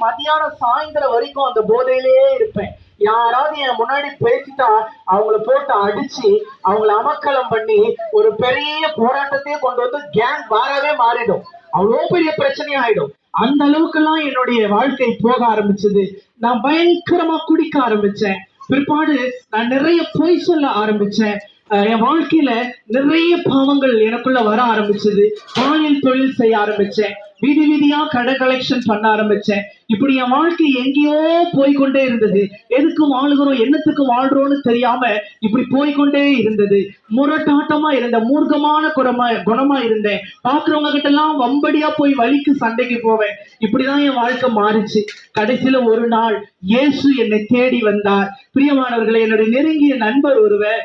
மதியானம் சாயந்தரம் வரைக்கும் அந்த போதையிலேயே இருப்பேன். யாராவது என் முன்னாடி பேசிட்டா அவங்கள போட்டு அடிச்சு அவங்கள அமக்கலம் பண்ணி ஒரு பெரிய போராட்டத்தையே கொண்டு வந்து கேங் வாராவே மாறிடும். அவ்வளோ பெரிய பிரச்சனை ஆயிடும். அந்த அளவுக்கு எல்லாம் என்னுடைய வாழ்க்கை போக ஆரம்பிச்சது. நான் பயங்கரமா குடிக்க ஆரம்பிச்சேன். பிற்பாடு நான் நிறைய பொய் சொல்ல ஆரம்பிச்சேன். என் வாழ்க்கையில நிறைய பாவங்கள் எனக்குள்ள வர ஆரம்பிச்சது. பாலியல் தொழில் செய்ய ஆரம்பிச்சேன். வீதி வீதியா கடை கலெக்ஷன் பண்ண ஆரம்பிச்சேன். இப்படி என் வாழ்க்கை எங்கேயோ போய்கொண்டே இருந்தது. எதுக்கு வாழ்கிறோம், என்னத்துக்கு வாழ்றோம்னு தெரியாம இப்படி போய்கொண்டே இருந்தது. முரட்டாட்டமா இருந்த, மூர்க்கமான குணமா இருந்தேன். பாக்குறவங்க கிட்ட எல்லாம் வம்படியா போய் வலிக்கு சண்டைக்கு போவேன். இப்படிதான் என் வாழ்க்கை மாறிச்சு. கடைசியில ஒரு நாள் இயேசு என்னை தேடி வந்தார். பிரியமானவர்களை, என்னுடைய நெருங்கிய நண்பர் ஒருவர்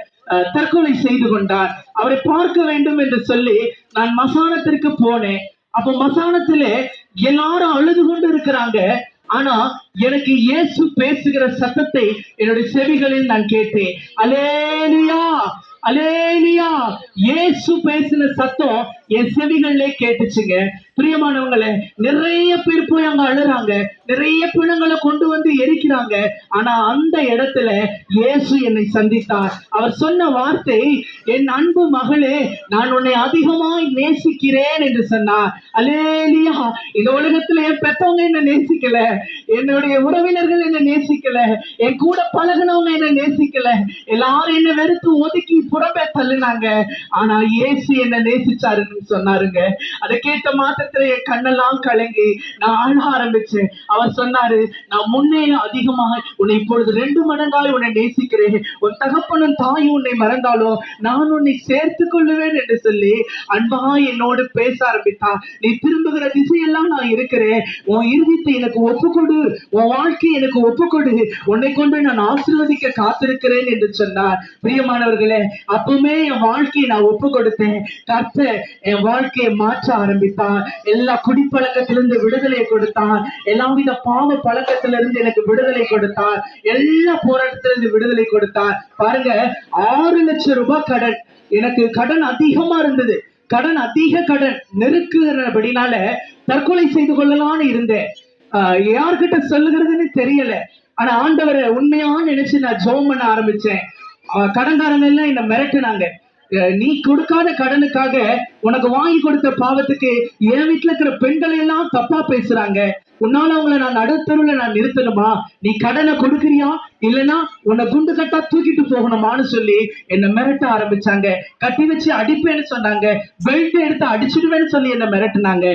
தற்கொலை செய்து கொண்டார். அவரை பார்க்க வேண்டும் என்று சொல்லி நான் மசானத்திற்கு போனேன். அப்ப மசானத்துல எல்லாரும் அழுது கொண்டு இருக்கிறாங்க. ஆனா எனக்கு இயேசு பேசுகிற சத்தத்தை என்னுடைய செவிகளில் நான் கேட்டேன். அல்லேலூயா, அல்லேலூயா. இயேசு பேசின சத்தம் என் செவிகளிலே கேட்டுச்சுங்க. பிரியமானவங்களே, நிறைய பேர் போய் அங்க அழுறாங்க, நிறைய பிணங்களை கொண்டு வந்து எரிக்கிறாங்க. ஆனா அந்த இடத்துல இயேசு என்னை சந்தித்தார். அவர் சொன்ன வார்த்தை, என் அன்பு மகளே, நான் உன்னை அதிகமாய் நேசிக்கிறேன் என்று சொன்னார். அல்லேலூயா. இந்த உலகத்துல என் பெற்றவங்க என்ன நேசிக்கல, என்னுடைய உறவினர்கள் என்ன நேசிக்கல, என் கூட பழகினவங்க என்ன நேசிக்கல, எல்லாரும் என்ன வெறுத்து ஒதுக்கி புறம்பே தள்ளினாங்க. ஆனா இயேசு என்ன நேசிச்சாருன்னு சொன்னாருங்க. அதை கேட்ட மாத்திரத்துல என் கண்ணெல்லாம் கலங்கி நான் ஆழ ஆரம்பிச்சேன். அவர் சொன்னாரு, நான் முன்னே அதிகமாக உன்னை இப்பொழுது 2 மடங்காய் உன்னை நேசிக்கிறேன். உன் தகப்பனும் தாயும் உன்னை மறந்தாலும் நான் உன்னை சேர்த்துக் கொள்ளுவேன் என்று சொல்லி அன்பாய் என்னோடு பேச ஆரம்பித்தா. நீ திரும்புகிற திசையெல்லாம் நான் இருக்கிறேன். உன் இறுதித்தை எனக்கு ஒப்புக்கொடு, உன் வாழ்க்கை எனக்கு ஒப்புக்கொடு, உன்னை கொண்டு நான் ஆசீர்வதிக்க காத்திருக்கிறேன் என்று சொன்னார். பிரியமானவர்களே, அப்பவுமே என் வாழ்க்கையை நான் ஒப்பு கொடுத்தேன். கர்த்தர் என் வாழ்க்கையை மாற்ற ஆரம்பித்தார். எல்லா குடிப்பழக்கத்திலிருந்து விடுதலை கொடுத்தார். எல்லாவித பாவ பழக்கத்திலிருந்து எனக்கு விடுதலை கொடுத்தார். எல்லா போராட்டத்திலிருந்து விடுதலை கொடுத்தார். பாருங்க, 6 லட்சம் ரூபாய் கடன். எனக்கு கடன் அதிகமா இருந்தது. அதிக கடன் நெருக்குறபடினால தற்கொலை செய்து கொள்ளலாம்னு இருந்தேன். யார்கிட்ட சொல்லுகிறதுன்னு தெரியல. ஆனா ஆண்டவரை உண்மையா நினைச்சு நான் ஜெபம் பண்ண ஆரம்பிச்சேன். கடன்காரங்க எல்லாம் என்ன மிரட்டுனாங்க. நீ கொடுக்காத கடனுக்காக உனக்கு வாங்கி கொடுத்த பாவத்துக்கு என் வீட்டுல இருக்கிற பெண்களை எல்லாம் தப்பா பேசுறாங்க. உன்னால அவங்களை நான் நடுத்தருல நான் நிறுத்தணுமா? நீ கடனை கொடுக்கறியா, இல்லைன்னா உன்னை குண்டு கட்டா தூக்கிட்டு போகணுமான்னு சொல்லி என்ன மிரட்ட ஆரம்பிச்சாங்க. கட்டி வச்சு அடிப்பேன்னு சொன்னாங்க. பெல்ட் எடுத்து அடிச்சிடுவேன்னு சொல்லி என்ன மிரட்டுனாங்க.